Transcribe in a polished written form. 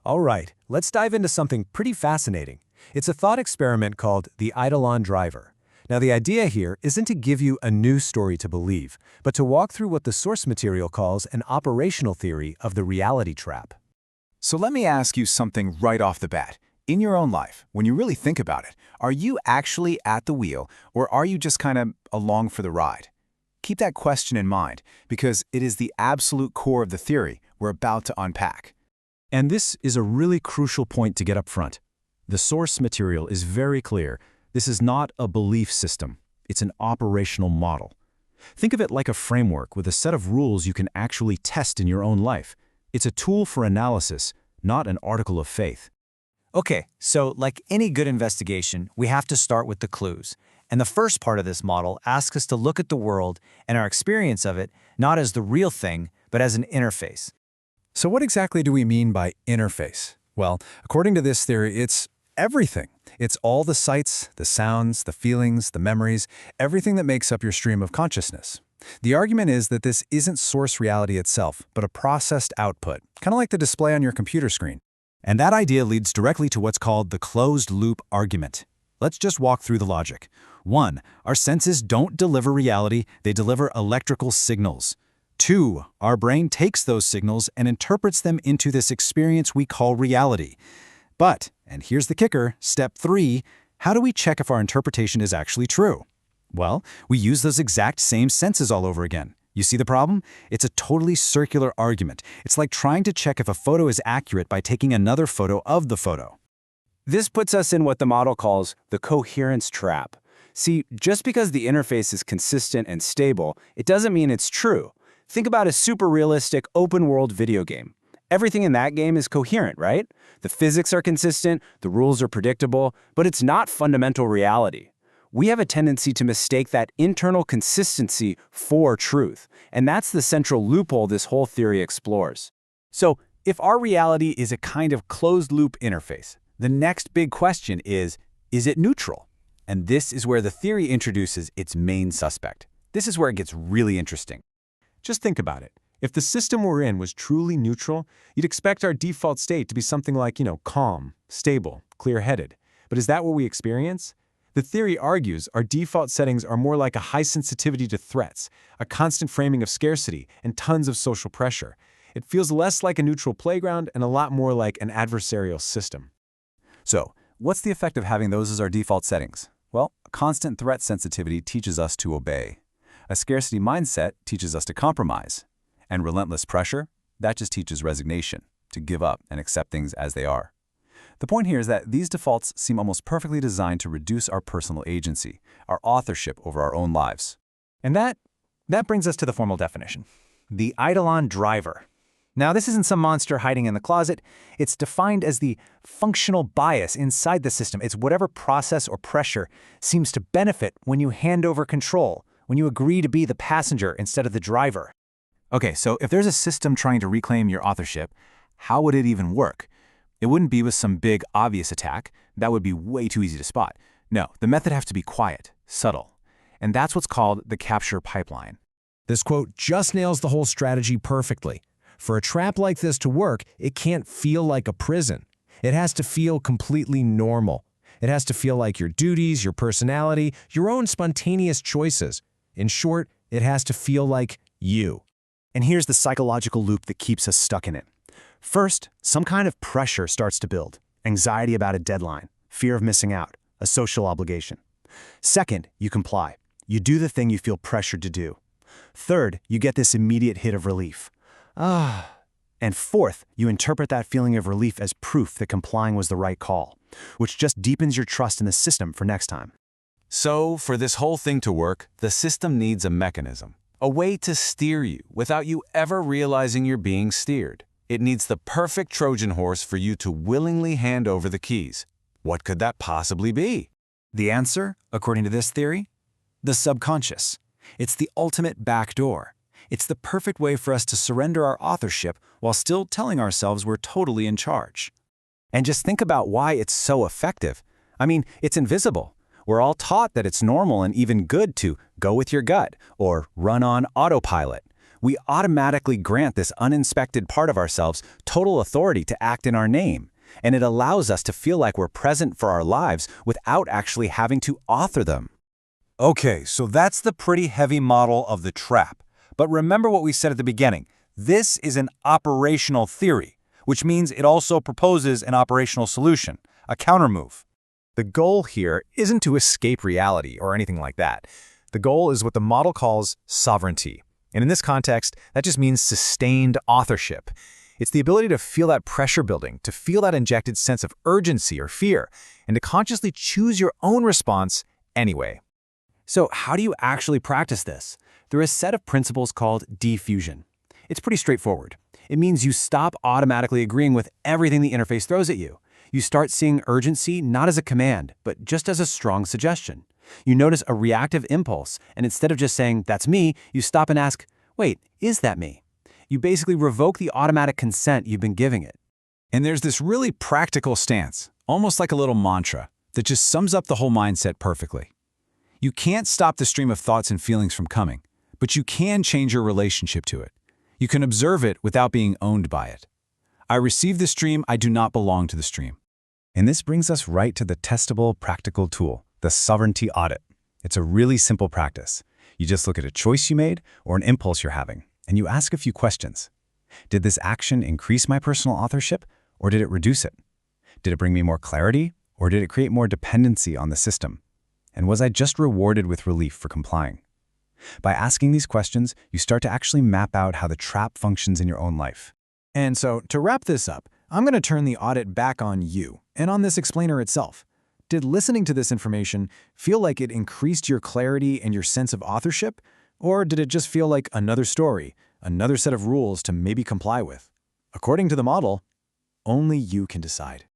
All right, let's dive into something pretty fascinating. It's a thought experiment called the Eidolon Driver. Now, the idea here isn't to give you a new story to believe, but to walk through what the source material calls an operational theory of the reality trap. So let me ask you something right off the bat. In your own life, when you really think about it, are you actually at the wheel, or are you just kind of along for the ride? Keep that question in mind, because it is the absolute core of the theory we're about to unpack. And this is a really crucial point to get up front. The source material is very clear. This is not a belief system. It's an operational model. Think of it like a framework with a set of rules you can actually test in your own life. It's a tool for analysis, not an article of faith. Okay, so like any good investigation, we have to start with the clues. And the first part of this model asks us to look at the world and our experience of it not as the real thing, but as an interface. So what exactly do we mean by interface? Well, according to this theory, it's everything. It's all the sights, the sounds, the feelings, the memories, everything that makes up your stream of consciousness. The argument is that this isn't source reality itself, but a processed output, kind of like the display on your computer screen. And that idea leads directly to what's called the closed-loop argument. Let's just walk through the logic. 1. Our senses don't deliver reality, they deliver electrical signals. 2. Our brain takes those signals and interprets them into this experience we call reality. But, and here's the kicker, step 3, how do we check if our interpretation is actually true? Well, we use those exact same senses all over again. You see the problem? It's a totally circular argument. It's like trying to check if a photo is accurate by taking another photo of the photo. This puts us in what the model calls the coherence trap. See, just because the interface is consistent and stable, it doesn't mean it's true. Think about a super realistic open-world video game. Everything in that game is coherent, right? The physics are consistent, the rules are predictable, but it's not fundamental reality. We have a tendency to mistake that internal consistency for truth, and that's the central loophole this whole theory explores. So, if our reality is a kind of closed-loop interface, the next big question is it neutral? And this is where the theory introduces its main suspect. This is where it gets really interesting. Just think about it. If the system we're in was truly neutral, you'd expect our default state to be something like, calm, stable, clear-headed. But is that what we experience? The theory argues our default settings are more like a high sensitivity to threats, a constant framing of scarcity, and tons of social pressure. It feels less like a neutral playground and a lot more like an adversarial system. So, what's the effect of having those as our default settings? Well, constant threat sensitivity teaches us to obey. A scarcity mindset teaches us to compromise. And relentless pressure, that just teaches resignation, to give up and accept things as they are. The point here is that these defaults seem almost perfectly designed to reduce our personal agency, our authorship over our own lives. And that brings us to the formal definition. The Eidolon Driver. Now, this isn't some monster hiding in the closet. It's defined as the functional bias inside the system. It's whatever process or pressure seems to benefit when you hand over control, when you agree to be the passenger instead of the driver. Okay, so if there's a system trying to reclaim your authorship, how would it even work? It wouldn't be with some big, obvious attack. That would be way too easy to spot. No, the method has to be quiet, subtle. And that's what's called the capture pipeline. This quote just nails the whole strategy perfectly. For a trap like this to work, it can't feel like a prison. It has to feel completely normal. It has to feel like your duties, your personality, your own spontaneous choices. In short, it has to feel like you. And here's the psychological loop that keeps us stuck in it. First, some kind of pressure starts to build. Anxiety about a deadline, fear of missing out, a social obligation. Second, you comply. You do the thing you feel pressured to do. Third, you get this immediate hit of relief. And fourth, you interpret that feeling of relief as proof that complying was the right call, which just deepens your trust in the system for next time. So, for this whole thing to work, the system needs a mechanism, a way to steer you without you ever realizing you're being steered. It needs the perfect Trojan horse for you to willingly hand over the keys. What could that possibly be? The answer, according to this theory? The subconscious. It's the ultimate backdoor. It's the perfect way for us to surrender our authorship while still telling ourselves we're totally in charge. And just think about why it's so effective. I mean, it's invisible. We're all taught that it's normal and even good to go with your gut or run on autopilot. We automatically grant this uninspected part of ourselves total authority to act in our name, and it allows us to feel like we're present for our lives without actually having to author them. Okay, so that's the pretty heavy model of the trap. But remember what we said at the beginning. This is an operational theory, which means it also proposes an operational solution, a countermove. The goal here isn't to escape reality or anything like that. The goal is what the model calls sovereignty. And in this context, that just means sustained authorship. It's the ability to feel that pressure building, to feel that injected sense of urgency or fear, and to consciously choose your own response anyway. So how do you actually practice this? There is a set of principles called diffusion. It's pretty straightforward. It means you stop automatically agreeing with everything the interface throws at you. You start seeing urgency not as a command, but just as a strong suggestion. You notice a reactive impulse, and instead of just saying, "That's me," you stop and ask, "Wait, is that me?" You basically revoke the automatic consent you've been giving it. And there's this really practical stance, almost like a little mantra, that just sums up the whole mindset perfectly. You can't stop the stream of thoughts and feelings from coming, but you can change your relationship to it. You can observe it without being owned by it. I receive the stream, I do not belong to the stream. And this brings us right to the testable, practical tool, the sovereignty audit. It's a really simple practice. You just look at a choice you made or an impulse you're having, and you ask a few questions. Did this action increase my personal authorship, or did it reduce it? Did it bring me more clarity, or did it create more dependency on the system? And was I just rewarded with relief for complying? By asking these questions, you start to actually map out how the trap functions in your own life. And so, to wrap this up, I'm going to turn the audit back on you and on this explainer itself. Did listening to this information feel like it increased your clarity and your sense of authorship? Or did it just feel like another story, another set of rules to maybe comply with? According to the model, only you can decide.